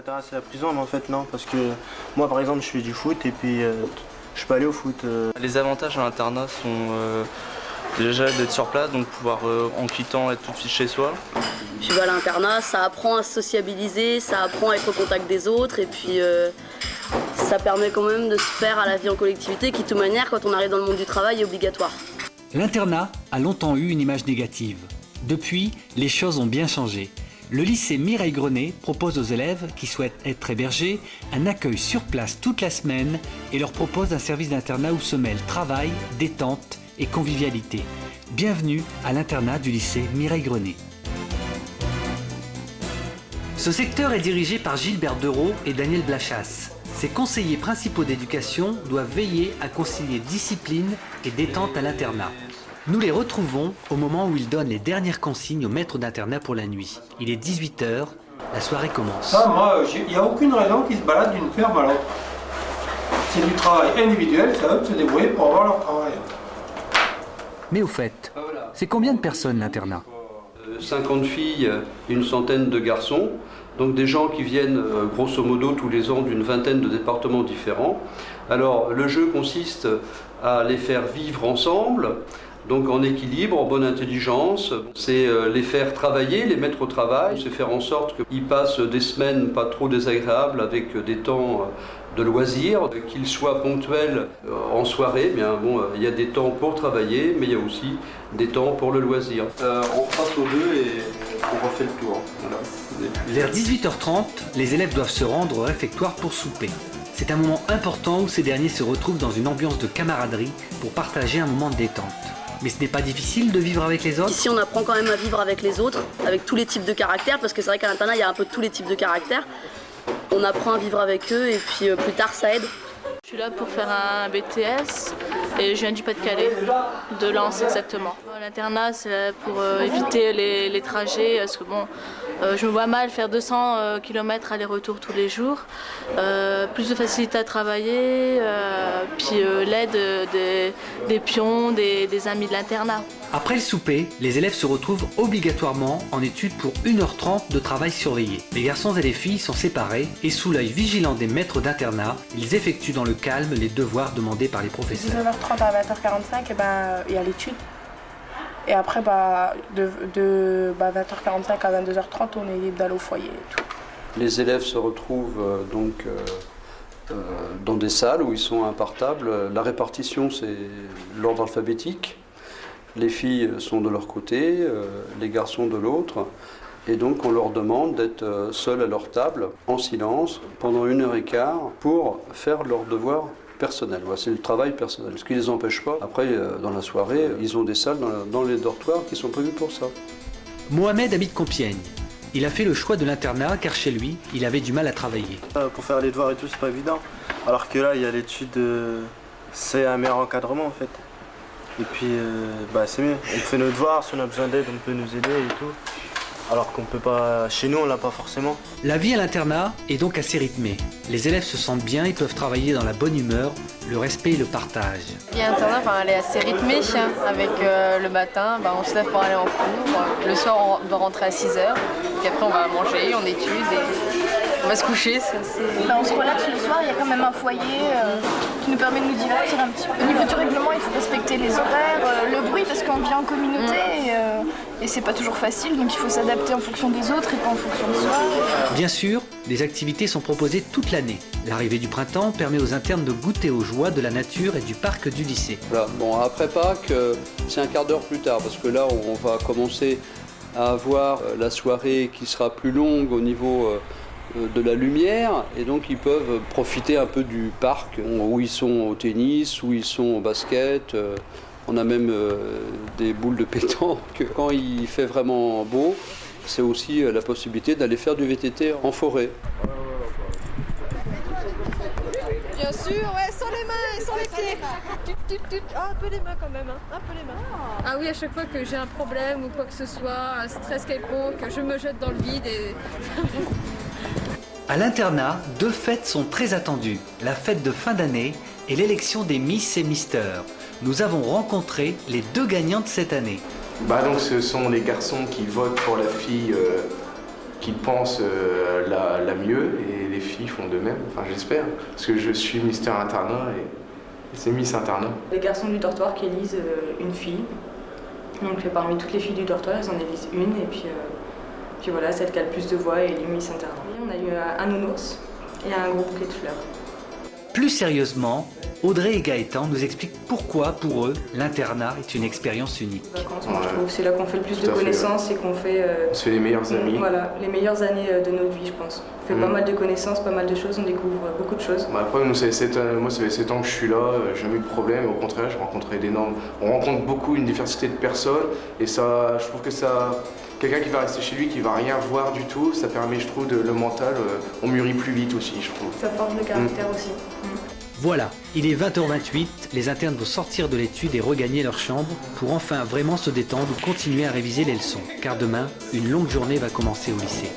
l'internat c'est la prison, mais en fait non, parce que moi par exemple je fais du foot et puis je peux aller au foot. Les avantages à l'internat sont déjà d'être sur place, donc pouvoir en quittant être tout de suite chez soi. Tu vas à l'internat, ça apprend à se sociabiliser, ça apprend à être au contact des autres et puis ça permet quand même de se faire à la vie en collectivité qui de toute manière quand on arrive dans le monde du travail est obligatoire. L'internat a longtemps eu une image négative. Depuis, les choses ont bien changé. Le lycée Mireille Grenet propose aux élèves qui souhaitent être hébergés un accueil sur place toute la semaine et leur propose un service d'internat où se mêlent travail, détente et convivialité. Bienvenue à l'internat du lycée Mireille Grenet. Ce secteur est dirigé par Gilbert Dereau et Daniel Blachas. Ces conseillers principaux d'éducation doivent veiller à concilier discipline et détente à l'internat. Nous les retrouvons au moment où ils donnent les dernières consignes aux maîtres d'internat pour la nuit. Il est 18 h, la soirée commence. Ça, moi, il n'y a aucune raison qu'ils se baladent d'une ferme à l'autre. C'est du travail individuel, c'est à eux de se débrouiller pour avoir leur travail. Mais au fait, c'est combien de personnes l'internat ? 50 filles et une centaine de garçons. Donc des gens qui viennent grosso modo tous les ans d'une vingtaine de départements différents. Alors le jeu consiste à les faire vivre ensemble, donc en équilibre, en bonne intelligence. C'est les faire travailler, les mettre au travail, c'est faire en sorte qu'ils passent des semaines pas trop désagréables avec des temps de loisirs, qu'ils soient ponctuels en soirée. Bien bon, il y a des temps pour travailler, mais il y a aussi des temps pour le loisir. On passe aux deux et on refait le tour. Voilà. Vers 18h30, les élèves doivent se rendre au réfectoire pour souper. C'est un moment important où ces derniers se retrouvent dans une ambiance de camaraderie pour partager un moment de détente. Mais ce n'est pas difficile de vivre avec les autres ? Ici on apprend quand même à vivre avec les autres, avec tous les types de caractères, parce que c'est vrai qu'à l'internat il y a un peu tous les types de caractères. On apprend à vivre avec eux et puis plus tard ça aide. Je suis là pour faire un BTS et je viens du Pas-de-Calais, de Lens exactement. L'internat c'est pour éviter les trajets, parce que bon, je me vois mal faire 200 km aller-retour tous les jours. Plus de facilité à travailler, puis l'aide des pions, des amis de l'internat. Après le souper, les élèves se retrouvent obligatoirement en études pour 1h30 de travail surveillé. Les garçons et les filles sont séparés et sous l'œil vigilant des maîtres d'internat, ils effectuent dans le calme les devoirs demandés par les professeurs. De 19h30 à 20h45, il y a l'étude. Et après, de 20h45 à 22h30, on est libre d'aller au foyer et tout. Les élèves se retrouvent dans des salles où ils sont impartables. La répartition, c'est l'ordre alphabétique. Les filles sont de leur côté, les garçons de l'autre. Et donc on leur demande d'être seuls à leur table, en silence, pendant 1h15 pour faire leurs devoirs personnels. Voilà, c'est le travail personnel. Ce qui ne les empêche pas, après, dans la soirée, ils ont des salles dans les dortoirs qui sont prévues pour ça. Mohamed habite Compiègne. Il a fait le choix de l'internat car chez lui, il avait du mal à travailler. Pour faire les devoirs et tout, c'est pas évident. Alors que là, il y a l'étude, c'est un meilleur encadrement en fait. Et puis, c'est mieux. On fait nos devoirs, si on a besoin d'aide, on peut nous aider et tout. Alors qu'on peut pas, chez nous, on l'a pas forcément. La vie à l'internat est donc assez rythmée. Les élèves se sentent bien et peuvent travailler dans la bonne humeur, le respect et le partage. La vie à l'internat, elle est assez rythmée. Avec le matin, on se lève pour aller en cours. Le soir, on doit rentrer à 6h. Puis après, on va manger, on étude et on va se coucher. On se relaxe le soir, il y a quand même un foyer qui nous permet de nous divertir un petit peu. Au niveau du règlement, il faut respecter les horaires, le bruit parce qu'on vit en communauté et c'est pas toujours facile, donc il faut s'adapter en fonction des autres et pas en fonction de soi. Bien sûr, des activités sont proposées toute l'année. L'arrivée du printemps permet aux internes de goûter aux joies de la nature et du parc du lycée. Voilà. Bon, après Pâques, c'est un quart d'heure plus tard, parce que là, on va commencer à avoir la soirée qui sera plus longue au niveau de la lumière, et donc ils peuvent profiter un peu du parc, où ils sont au tennis, où ils sont au basket. On a même des boules de pétanque. Quand il fait vraiment beau, c'est aussi la possibilité d'aller faire du VTT en forêt. Bien sûr, ouais, sans les mains et sans les pieds. Ah, un peu les mains quand même, un peu les mains. Ah oui, à chaque fois que j'ai un problème ou quoi que ce soit, un stress quelconque, je me jette dans le vide et... À l'internat, deux fêtes sont très attendues, la fête de fin d'année et l'élection des Miss et Mister. Nous avons rencontré les deux gagnantes cette année. Donc ce sont les garçons qui votent pour la fille qui pensent la mieux et les filles font de même, enfin j'espère, parce que je suis Mister Internat et c'est Miss Internat. Les garçons du dortoir qui élisent une fille, donc parmi toutes les filles du dortoir, ils en élisent une et puis voilà, celle qui a le plus de voix est élue Miss Internat. On a eu un nounours et un gros bouquet de fleurs. Plus sérieusement, Audrey et Gaëtan nous expliquent pourquoi, pour eux, l'internat est une expérience unique. Moi, je trouve c'est là qu'on fait le plus de connaissances et qu'on fait... on se fait les meilleurs amis. Voilà, les meilleures années de notre vie, je pense. On fait pas mal de connaissances, pas mal de choses, on découvre beaucoup de choses. Après, moi, ça fait 7 ans que je suis là, j'ai jamais eu de problème. Au contraire, j'ai rencontré on rencontre beaucoup une diversité de personnes et ça, je trouve que ça... Quelqu'un qui va rester chez lui, qui va rien voir du tout, ça permet, je trouve, le mental, on mûrit plus vite aussi, je trouve. Ça forge le caractère aussi. Voilà, il est 20h28, les internes vont sortir de l'étude et regagner leur chambre pour enfin vraiment se détendre ou continuer à réviser les leçons. Car demain, une longue journée va commencer au lycée.